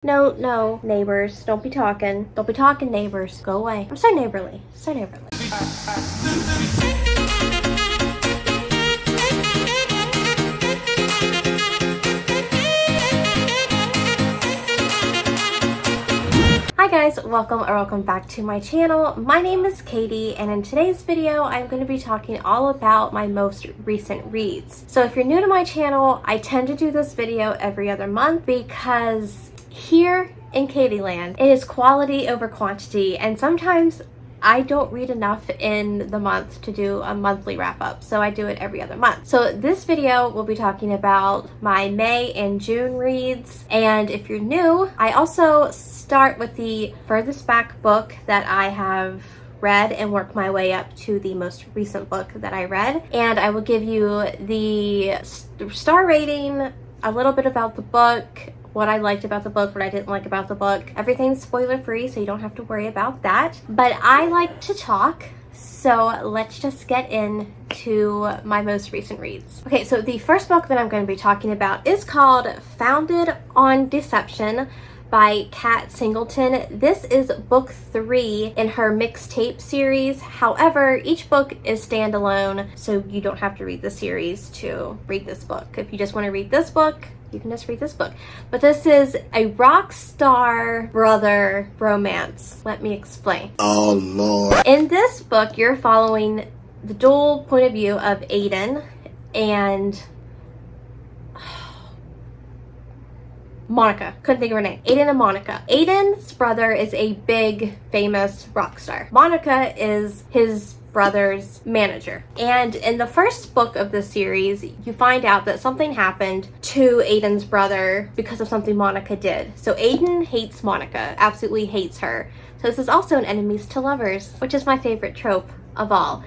No, no, neighbors, don't be talking. Don't be talking, neighbors. Go away. I'm so neighborly. So neighborly. Hi guys, welcome back to my channel. My name is Katie, and in today's video I'm going to be talking all about my most recent reads. So if you're new to my channel, I tend to do this video every other month because here in Katieland, it is quality over quantity, and sometimes I don't read enough in the month to do a monthly wrap up, so I do it every other month. So this video will be talking about my May and June reads, and if you're new, I also start with the furthest back book that I have read and work my way up to the most recent book that I read, and I will give you the star rating, a little bit about the book, what I liked about the book, what I didn't like about the book. Everything's spoiler free, so you don't have to worry about that. But I like to talk, so let's just get into my most recent reads. Okay, so the first book that I'm going to be talking about is called Founded on Deception by Kat Singleton. This is book 3 in her mixtape series. However, each book is standalone, so you don't have to read the series to read this book. If you just want to read this book, you can just read this book. But this is a rock star brother romance. Let me explain. Oh Lord. In this book, you're following the dual point of view of Aiden and Monica. Couldn't think of her name. Aiden and Monica. Aiden's brother is a big, famous rock star. Monica is his brother's manager. And in the first book of this series, you find out that something happened to Aiden's brother because of something Monica did. So Aiden hates Monica, absolutely hates her. So this is also an enemies to lovers, which is my favorite trope of all.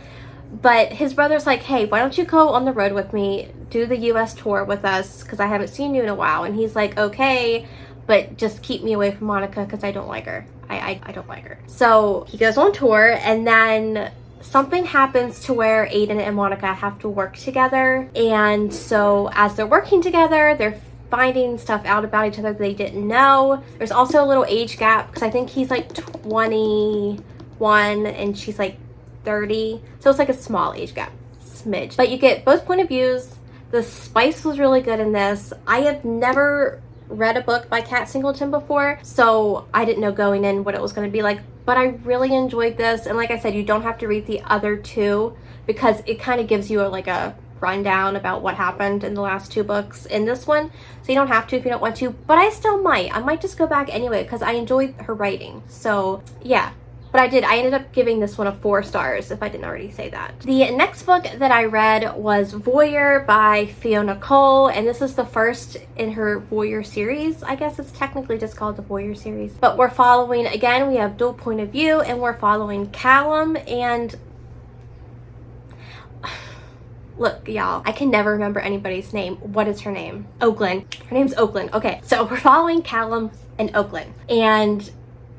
But his brother's like, hey, why don't you go on the road with me, do the US tour with us, because I haven't seen you in a while. And he's like, okay, but just keep me away from Monica because I don't like her. I don't like her. So he goes on tour, and then something happens to where Aiden and Monica have to work together. And so as they're working together, they're finding stuff out about each other that they didn't know. There's also a little age gap because I think he's like 21 and she's like 30. So it's like a small age gap, smidge. But you get both point of views. The spice was really good in this. I have never read a book by Kat Singleton before, so I didn't know going in what it was going to be like, but I really enjoyed this. And like I said, you don't have to read the other two because it kind of gives you a rundown about what happened in the last 2 books in this one, so you don't have to if you don't want to, but I still might. I might just go back anyway because I enjoyed her writing. So yeah. But I ended up giving this one a 4 stars, if I didn't already say that. The next book that I read was Voyeur by Fiona Cole, and this is the first in her Voyeur series. I guess it's technically just called the Voyeur series. But we're following, again, we have dual point of view, and we're following Callum and... Look, y'all, I can never remember anybody's name. What is her name? Oakland. Her name's Oakland. Okay, so we're following Callum and Oakland. And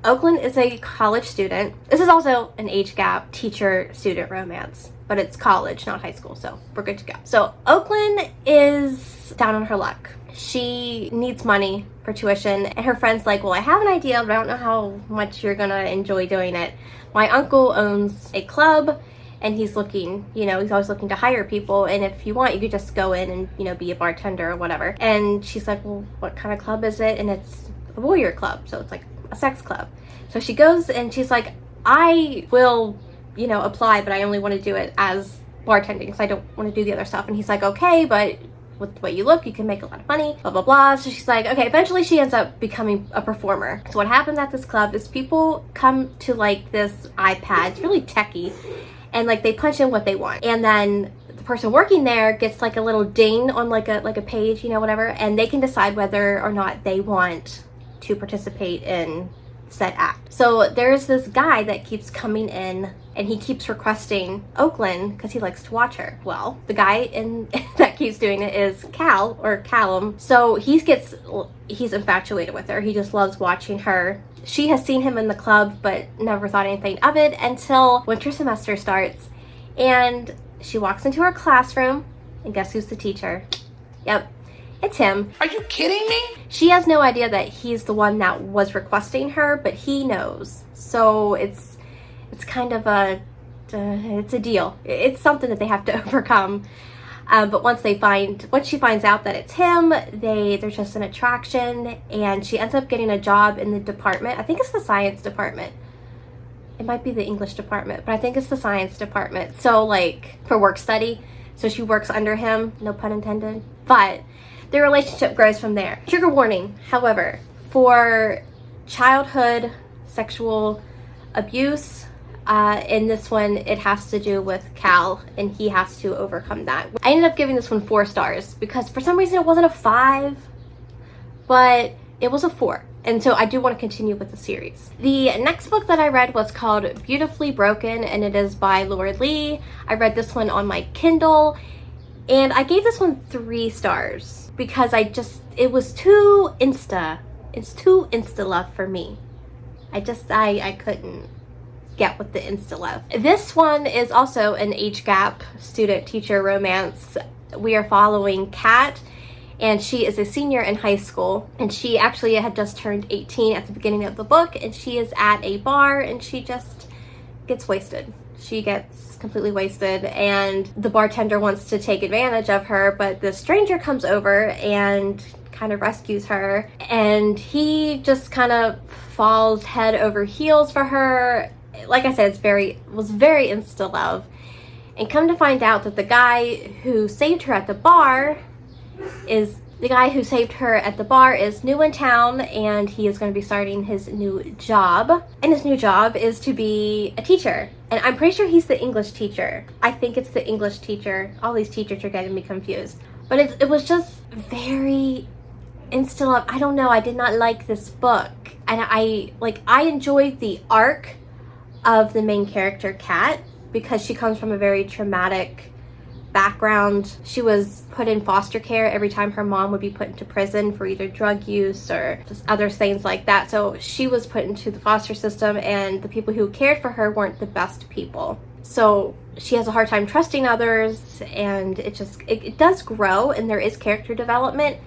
Oakland is a college student. This is also an age gap teacher-student romance, but it's college, not high school, so we're good to go. So Oakland is down on her luck. She needs money for tuition, and her friend's like, well, I have an idea, but I don't know how much you're gonna enjoy doing it. My uncle owns a club, and he's looking, he's always looking to hire people, and if you want, you could just go in and, be a bartender or whatever. And she's like, well, what kind of club is it? And it's a voyeur club, so it's like a sex club. So she goes and she's like, I will, apply, but I only want to do it as bartending because I don't want to do the other stuff. And he's like, okay, but with the way you look, you can make a lot of money, blah, blah, blah. So she's like, okay, eventually she ends up becoming a performer. So what happens at this club is people come to this iPad, it's really techy, and they punch in what they want. And then the person working there gets a little ding on a page, whatever, and they can decide whether or not they want to participate in said act. So there's this guy that keeps coming in and he keeps requesting Oakland because he likes to watch her. Well, the guy that keeps doing it is Cal or Callum. So he's infatuated with her. He just loves watching her. She has seen him in the club but never thought anything of it until winter semester starts, and she walks into her classroom, and guess who's the teacher? Yep, It's him. Are you kidding me? She has no idea that he's the one that was requesting her, but he knows. So it's kind of it's a deal. It's something that they have to overcome. But once she finds out that it's him, there's just an attraction, and she ends up getting a job in the department. I think it's the science department. It might be the English department, but I think it's the science department. So like for work study. So she works under him, no pun intended. But their relationship grows from there. Trigger warning, however, for childhood sexual abuse, in this one, it has to do with Cal, and he has to overcome that. I ended up giving this one 4 stars because for some reason it wasn't a 5, but it was a 4. And so I do want to continue with the series. The next book that I read was called Beautifully Broken, and it is by Laura Lee. I read this one on my Kindle, and I gave this one 3 stars because it was too it's too insta love for me. I couldn't get with the insta love. This one is also an age gap student teacher romance. We are following Kat, and she is a senior in high school, and she actually had just turned 18 at the beginning of the book, and she is at a bar and she just gets wasted. She gets completely wasted, and the bartender wants to take advantage of her, but the stranger comes over and kind of rescues her, and he just kind of falls head over heels for her. Like I said, was very insta love. And come to find out that the guy who saved her at the bar is new in town, and he is going to be starting his new job. And his new job is to be a teacher. And I'm pretty sure he's the English teacher. I think it's the English teacher. All these teachers are getting me confused. But it was just very insta love. I don't know. I did not like this book. And I enjoyed the arc of the main character, Kat, because she comes from a very traumatic background. She was put in foster care every time her mom would be put into prison for either drug use or just other things like that. So she was put into the foster system, and the people who cared for her weren't the best people. So she has a hard time trusting others, and it does grow, and there is character development.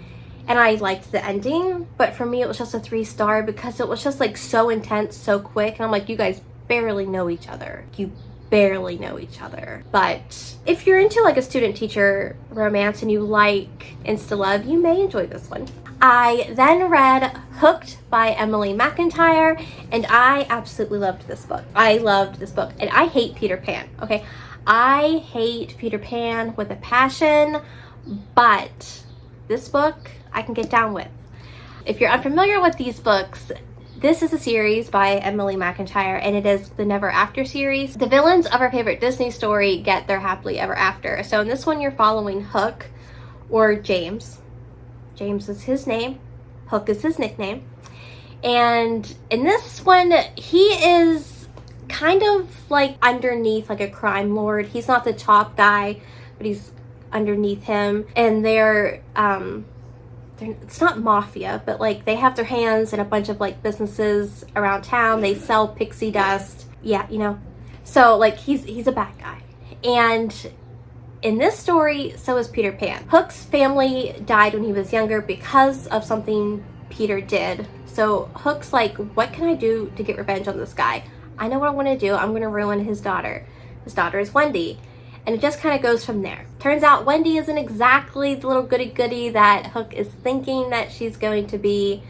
And I liked the ending, but for me it was just a 3-star because it was just like so intense, so quick, and I'm like, you guys barely know each other. You barely know each other. But if you're into like a student teacher romance and you like insta love, you may enjoy this one. I then read Hooked by Emily McIntyre, and I absolutely loved this book. I loved this book, and I hate Peter Pan, okay? I hate Peter Pan with a passion, but this book I can get down with. If you're unfamiliar with these books, this is a series by Emily McIntyre, and it is the Never After series. The villains of our favorite Disney story get their happily ever after. So in this one, you're following Hook, or James. James is his name. Hook is his nickname. And in this one, he is kind of like underneath, like a crime lord. He's not the top guy, but he's underneath him. And it's not mafia, but like they have their hands in a bunch of like businesses around town. They sell pixie dust. Yeah, you know. So like he's a bad guy. And in this story, so is Peter Pan. Hook's family died when he was younger because of something Peter did. So Hook's like, what can I do to get revenge on this guy? I know what I want to do. I'm going to ruin his daughter. His daughter is Wendy. And it just kind of goes from there. Turns out Wendy isn't exactly the little goody-goody that Hook is thinking that she's going to be.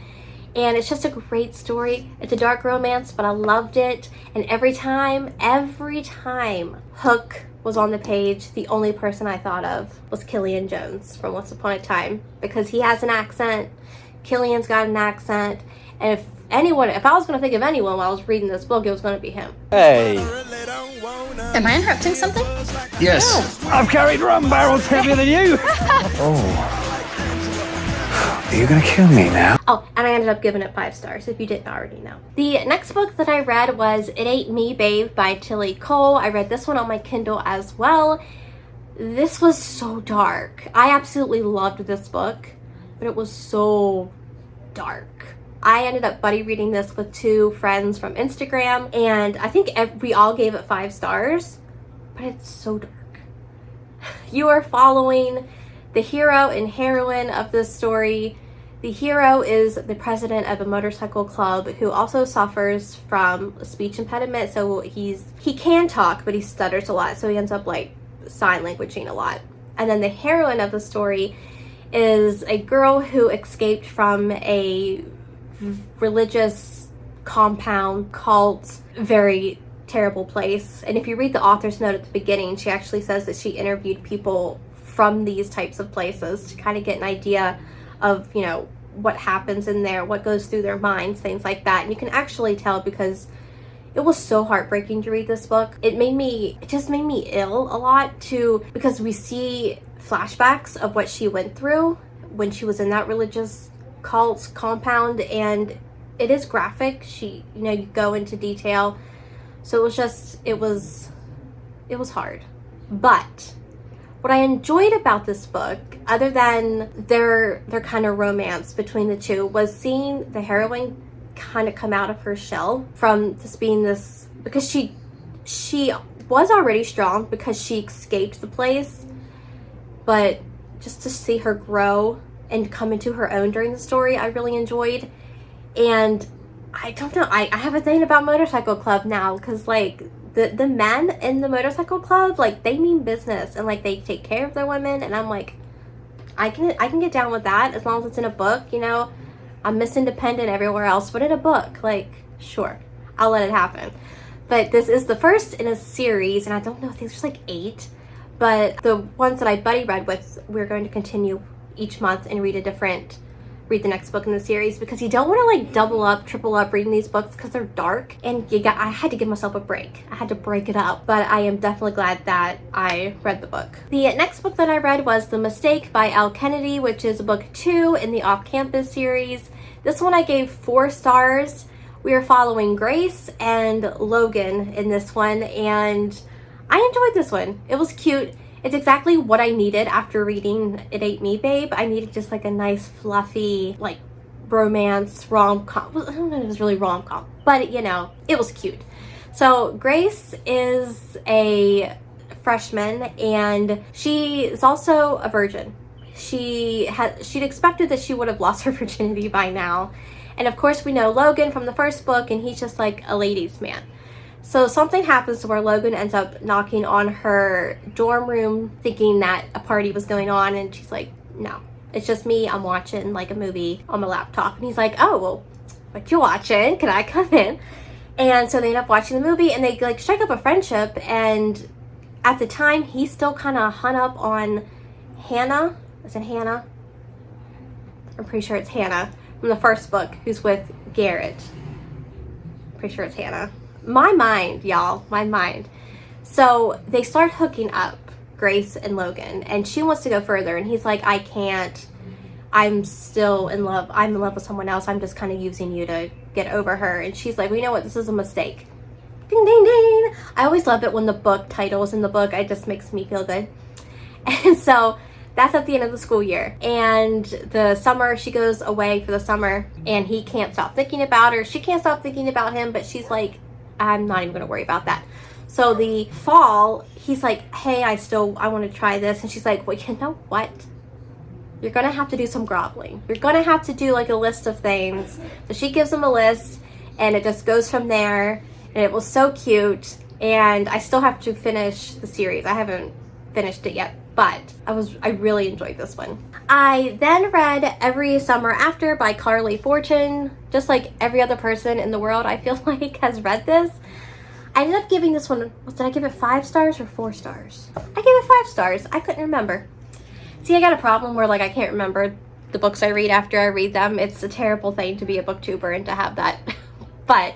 And it's just a great story. It's a dark romance, but I loved it. And every time Hook was on the page, the only person I thought of was Killian Jones from Once Upon a Time, because he has an accent. Killian's got an accent. And if I was going to think of anyone while I was reading this book, it was going to be him. Hey. Am I interrupting something? Yes. No. I've carried rum barrels heavier than you. Oh. Are you gonna kill me now? Oh, and I ended up giving it 5 stars, if you didn't already know. The next book that I read was It Ain't Me, Babe by Tilly Cole. I read this one on my Kindle as well. This was so dark. I absolutely loved this book, but it was so dark. I ended up buddy reading this with 2 friends from Instagram, and I think we all gave it 5 stars, but it's so dark. You are following the hero and heroine of this story. The hero is the president of a motorcycle club who also suffers from a speech impediment. So he can talk, but he stutters a lot. So he ends up like sign languaging a lot. And then the heroine of the story is a girl who escaped from a religious compound cult, very terrible place. And if you read the author's note at the beginning, she actually says that she interviewed people from these types of places to kind of get an idea of, you know, what happens in there, what goes through their minds, things like that. And you can actually tell because it was so heartbreaking to read this book. It just made me ill a lot too, because we see flashbacks of what she went through when she was in that religious cult compound, and it is graphic. You go into detail. So it was hard. But what I enjoyed about this book, other than their kind of romance between the two, was seeing the heroine kind of come out of her shell from just being this, because she was already strong because she escaped the place, but just to see her grow and come into her own during the story, I really enjoyed. And I don't know, I have a thing about motorcycle club now, because like the men in the motorcycle club, like they mean business and like they take care of their women, and I'm like, I can get down with that as long as it's in a book. You know, I'm Miss Independent everywhere else, but in a book, like, sure, I'll let it happen. But this is the first in a series, and I don't know if there's like 8, but the ones that I buddy read with, we're going to continue each month and read the next book in the series, because you don't want to like double up, triple up reading these books because they're dark, and I had to give myself a break. I had to break it up, but I am definitely glad that I read the book. The next book that I read was The Mistake by Elle Kennedy, which is book 2 in the Off-Campus series. This one I gave 4 stars. We are following Grace and Logan in this one, and I enjoyed this one. It was cute. It's exactly what I needed after reading It Ain't Me, Babe. I needed just like a nice, fluffy, like romance rom-com. I don't know if it was really rom-com, but you know, it was cute. So Grace is a freshman, and she is also a virgin. She'd expected that she would have lost her virginity by now. And of course we know Logan from the first book, and he's just like a ladies' man. So something happens to where Logan ends up knocking on her dorm room thinking that a party was going on, and she's like, no, it's just me. I'm watching like a movie on my laptop. And he's like, oh, well, what you watching? Can I come in? And so they end up watching the movie, and they like strike up a friendship. And at the time, he's still kind of hung up on Hannah. Is it Hannah? I'm pretty sure it's Hannah from the first book, who's with Garrett. Pretty sure it's Hannah. My mind, y'all, my mind. So they start hooking up, Grace and Logan, and she wants to go further, and he's like, I can't. I'm still in love. I'm in love with someone else. I'm just kind of using you to get over her. And she's like, well, you know what? This is a mistake. Ding, ding, ding. I always love it when the book title is in the book. It just makes me feel good. And so that's at the end of the school year. And the summer, she goes away for the summer, and he can't stop thinking about her. She can't stop thinking about him, but she's like, I'm not even going to worry about that. So the fall, he's like, hey, I want to try this. And she's like, well, you know what? You're going to have to do some groveling. You're going to have to do like a list of things. So she gives him a list, and it just goes from there. And it was so cute. And I still have to finish the series. I haven't finished it yet, but I really enjoyed this one. I then read Every Summer After by Carly Fortune. Just like every other person in the world, I feel like, has read this. I ended up giving this one, did I give it 5 stars or 4 stars? I gave it 5 stars. I couldn't remember. See, I got a problem where like I can't remember the books I read after I read them. It's a terrible thing to be a booktuber and to have that. But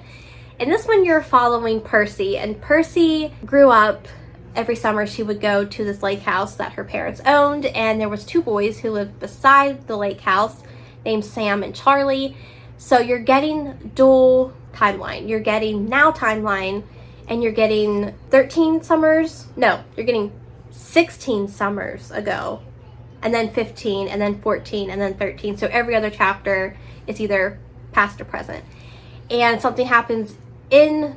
in this one, you're following Percy, and Percy grew up. Every summer she would go to this lake house that her parents owned, and there was 2 boys who lived beside the lake house named Sam and Charlie. So you're getting dual timeline. You're getting now timeline, and you're getting 13 summers. No, you're getting 16 summers ago, and then 15, and then 14, and then 13. So every other chapter is either past or present. And something happens in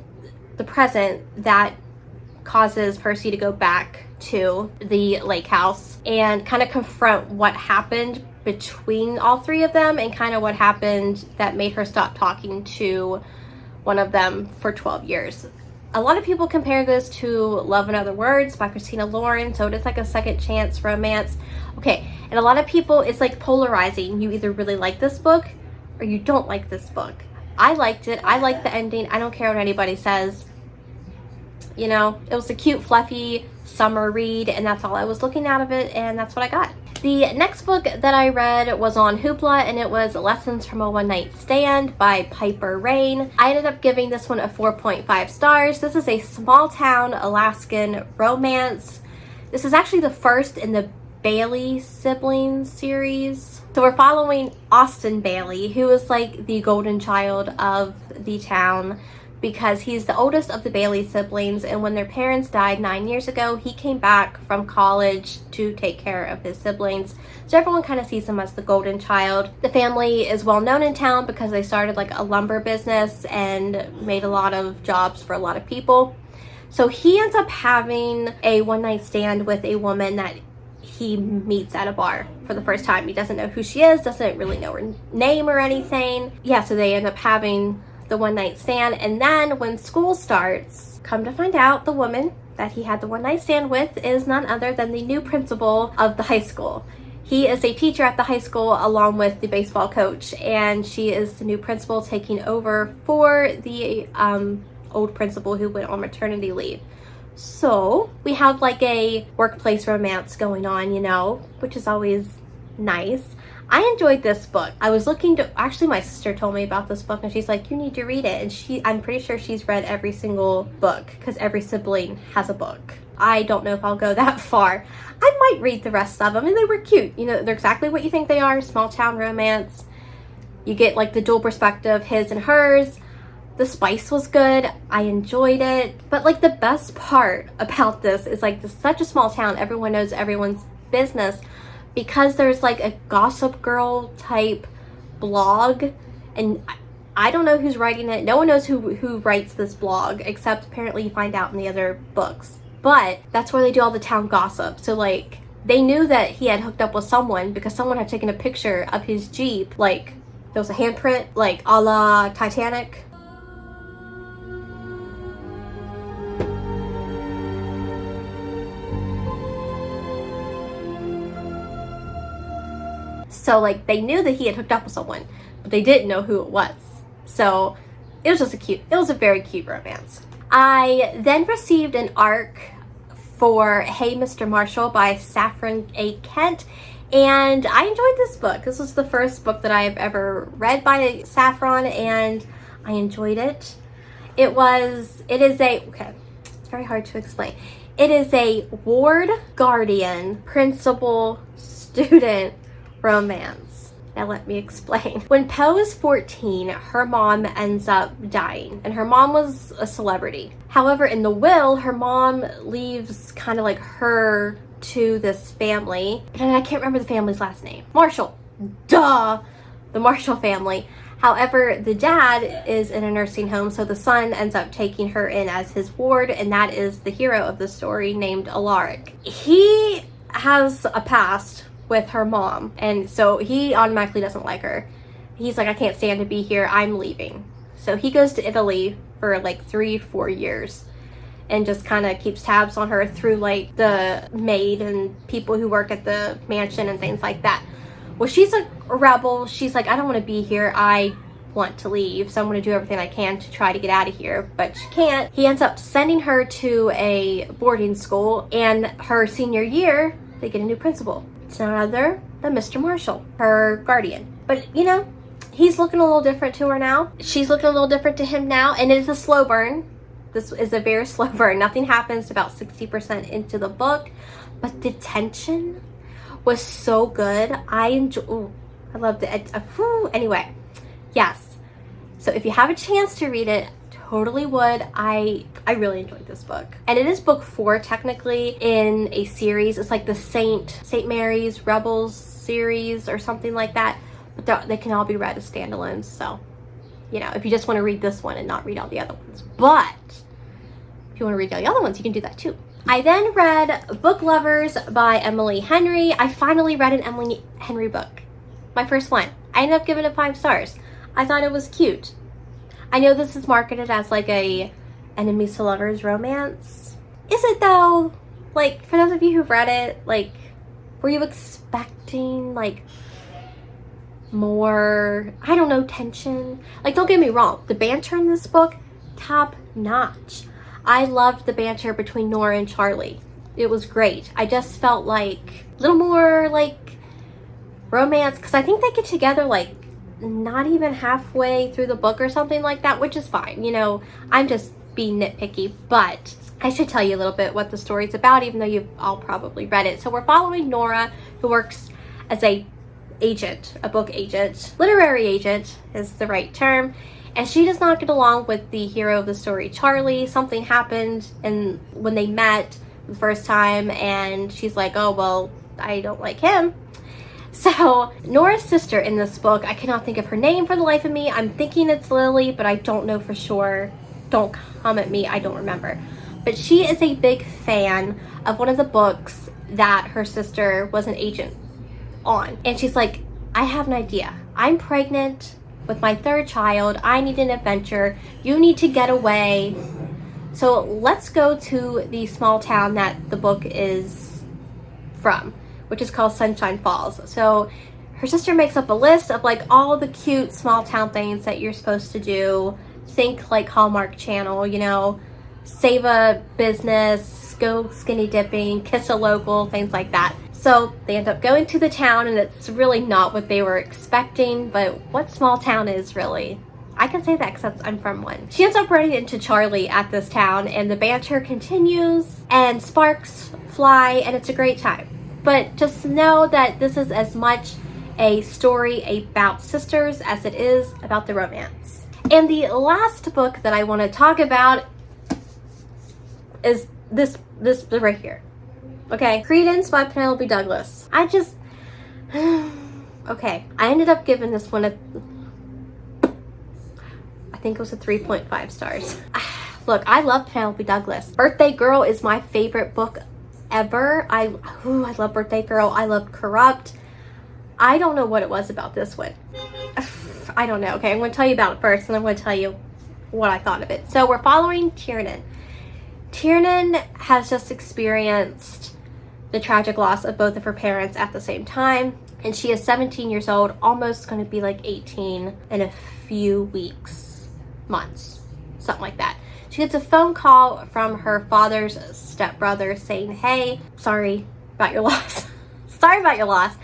the present that causes Percy to go back to the lake house and kind of confront what happened between all three of them and kind of what happened that made her stop talking to one of them for 12 years. A lot of people compare this to Love in Other Words by Christina Lauren, so it is like a second chance romance. Okay, and a lot of people, it's like polarizing. You either really like this book or you don't like this book. I liked it. I liked the ending. I don't care what anybody says. You know, it was a cute, fluffy summer read, and that's all I was looking out of it, and that's what I got. The next book that I read was on Hoopla, and it was Lessons from a One-Night Stand by Piper Rain. I ended up giving this one a 4.5 stars. This is a small-town Alaskan romance. This is actually the first in the Bailey siblings series. So we're following Austin Bailey, who is like the golden child of the town, because he's the oldest of the Bailey siblings, and when their parents died 9 years ago, he came back from college to take care of his siblings. So everyone kind of sees him as the golden child. The family is well known in town because they started like a lumber business and made a lot of jobs for a lot of people. So he ends up having a one-night stand with a woman that he meets at a bar for the first time. He doesn't know who she is, doesn't really know her name or anything. Yeah, so they end up having the one-night stand, and then when school starts, come to find out the woman that he had the one-night stand with is none other than the new principal of the high school. He is a teacher at the high school along with the baseball coach, and she is the new principal taking over for the old principal who went on maternity leave. So we have like a workplace romance going on, you know, which is always nice. I enjoyed this book. I was looking to, actually my sister told me about this book and she's like, you need to read it. And I'm pretty sure she's read every single book because every sibling has a book. I don't know if I'll go that far. I might read the rest of them, and they were cute. You know, they're exactly what you think they are, small town romance. You get like the dual perspective, his and hers. The spice was good. I enjoyed it. But like the best part about this is like this is such a small town. Everyone knows everyone's business, because there's like a Gossip Girl type blog, and I don't know who's writing it. No one knows who writes this blog, except apparently you find out in the other books. But that's where they do all the town gossip. So like they knew that he had hooked up with someone because someone had taken a picture of his Jeep. Like there was a handprint, like a la Titanic. So like they knew that he had hooked up with someone, but they didn't know who it was. So it was a very cute romance. I then received an ARC for Hey Mr. Marshall by Saffron A. Kent, and I enjoyed this book. This was the first book that I've ever read by Saffron, and I enjoyed it. It's very hard to explain. It is a ward, guardian, principal, student romance. Now let me explain. When Poe is 14, her mom ends up dying, and her mom was a celebrity. However, in the will, her mom leaves kind of like her to this family, and I can't remember the family's last name. Marshall. Duh! The Marshall family. However, the dad is in a nursing home, so the son ends up taking her in as his ward, and that is the hero of the story named Alaric. He has a past with her mom, and so he automatically doesn't like her. He's like, I can't stand to be here, I'm leaving. So he goes to Italy for like 3-4 years and just kind of keeps tabs on her through like the maid and people who work at the mansion and things like that. Well, she's a rebel. She's like, I don't want to be here, I want to leave, so I'm going to do everything I can to try to get out of here, but she can't. He ends up sending her to a boarding school, and her senior year they get a new principal. It's none other than Mr. Marshall, her guardian. But you know, he's looking a little different to her now. She's looking a little different to him now, and it is a slow burn. This is a very slow burn. Nothing happens about 60% into the book, but the tension was so good. I loved it. Anyway, yes. So if you have a chance to read it, totally would. I really enjoyed this book, and it is book 4 technically in a series. It's like the St. Mary's Rebels series or something like that, but they can all be read as standalones. So you know, if you just want to read this one and not read all the other ones, but if you want to read all the other ones, you can do that too. I then read Book Lovers by Emily Henry. I finally read an Emily Henry book. My first one. I ended up giving it 5 stars. I thought it was cute. I know this is marketed as like a enemies to lovers romance. Is it though? Like, for those of you who've read it, like, were you expecting like more, I don't know, tension? Like, don't get me wrong, the banter in this book, top notch. I loved the banter between Nora and Charlie. It was great. I just felt like a little more like romance, because I think they get together like not even halfway through the book or something like that, which is fine. You know, I'm just being nitpicky, but I should tell you a little bit what the story's about, even though you've all probably read it. So we're following Nora, who works as a book agent. Literary agent is the right term. And she does not get along with the hero of the story, Charlie. Something happened and when they met the first time, and she's like, oh, well, I don't like him. So Nora's sister in this book, I cannot think of her name for the life of me. I'm thinking it's Lily, but I don't know for sure. Don't come at me, I don't remember. But she is a big fan of one of the books that her sister was an agent on. And she's like, I have an idea. I'm pregnant with my 3rd child. I need an adventure. You need to get away. So let's go to the small town that the book is from, which is called Sunshine Falls. So her sister makes up a list of like all the cute small town things that you're supposed to do. Think like Hallmark Channel, you know, save a business, go skinny dipping, kiss a local, things like that. So they end up going to the town, and it's really not what they were expecting, but what small town is really? I can say that because I'm from one. She ends up running into Charlie at this town, and the banter continues, and sparks fly, and it's a great time. But just know that this is as much a story about sisters as it is about the romance. And the last book that I want to talk about is this right here. Okay, Credence by Penelope Douglas. Okay, I ended up giving this one I think it was a 3.5 stars. Look, I love Penelope Douglas. Birthday Girl is my favorite book ever. I love Birthday Girl. I love Corrupt. I don't know what it was about this one. I don't know. Okay, I'm going to tell you about it first, and I'm going to tell you what I thought of it. So we're following Tiernan. Tiernan has just experienced the tragic loss of both of her parents at the same time, and she is 17 years old, almost going to be like 18 in a few weeks, months, something like that. She gets a phone call from her father's stepbrother saying, hey, sorry about your loss. Sorry about your loss,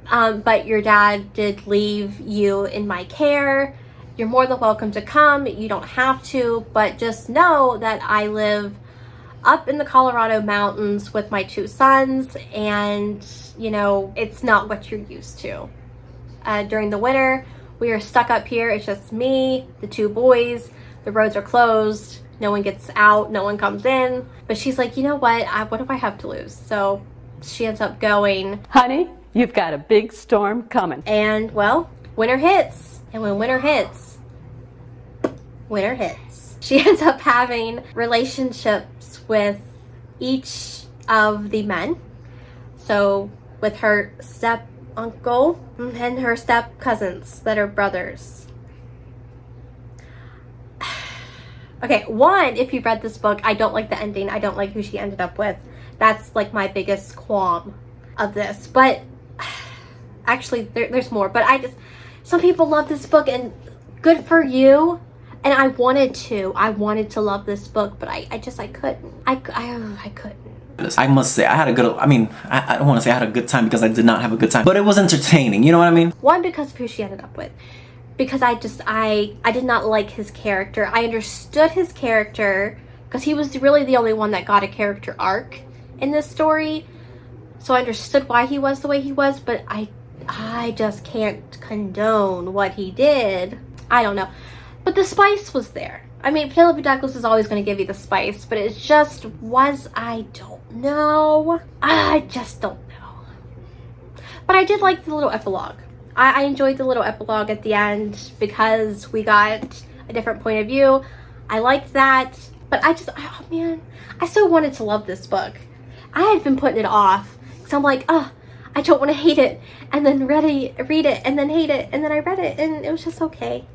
but your dad did leave you in my care. You're more than welcome to come. You don't have to, but just know that I live up in the Colorado mountains with my 2 sons, and you know, it's not what you're used to. During the winter, we are stuck up here. It's just me, the 2 boys. The roads are closed. No one gets out. No one comes in. But she's like, you know what? What do I have to lose? So she ends up going. Honey, you've got a big storm coming. And well, winter hits. And when winter hits, she ends up having relationships with each of the men. So with her step uncle and her step cousins that are brothers. Okay, one, if you've read this book, I don't like the ending. I don't like who she ended up with. That's like my biggest qualm of this. But actually, there's more. But some people love this book, and good for you. And I wanted to love this book, but I couldn't. I couldn't. I must say, I don't want to say I had a good time, because I did not have a good time, but it was entertaining, you know what I mean? One, because of who she ended up with. Because I did not like his character. I understood his character, because he was really the only one that got a character arc in this story. So I understood why he was the way he was, but I just can't condone what he did. I don't know. But the spice was there. I mean, Penelope Douglas is always going to give you the spice, but it just was, I don't know. I just don't know. But I did like the little epilogue. I enjoyed the little epilogue at the end, because we got a different point of view. I liked that. But oh man, I so wanted to love this book. I had been putting it off because I'm like, oh, I don't want to hate it, and then read it, and then hate it, and then I read it, and it was just okay.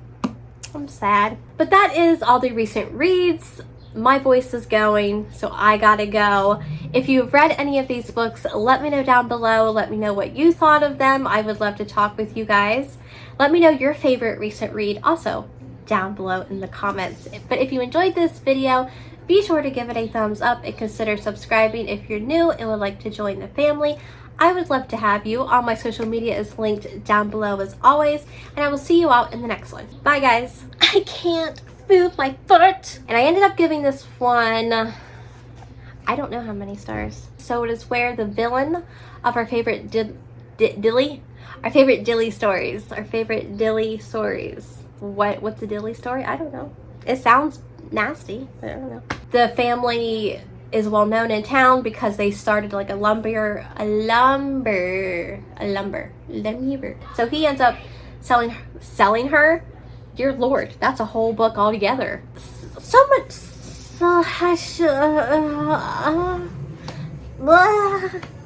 I'm sad. But that is all the recent reads. My voice is going, so I gotta go. If you've read any of these books, let me know down below. Let me know what you thought of them. I would love to talk with you guys. Let me know your favorite recent read also down below in the comments. But if you enjoyed this video, be sure to give it a thumbs up and consider subscribing if you're new and would like to join the family. I would love to have you. All my social media is linked down below as always, and I will see you out in the next one. Bye guys. I can't move my foot. And I ended up giving this one, I don't know how many stars. So it is where the villain of our favorite Dilly stories. What's a Dilly story? I don't know. It sounds nasty, but I don't know. The family is well known in town because they started like a lumber. So he ends up selling her. Dear Lord, that's a whole book altogether. So much.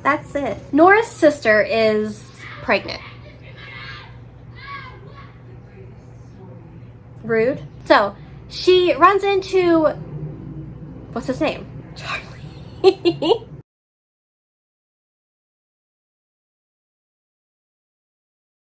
That's it. Nora's sister is pregnant. Rude. So she runs into, what's his name? Charlie.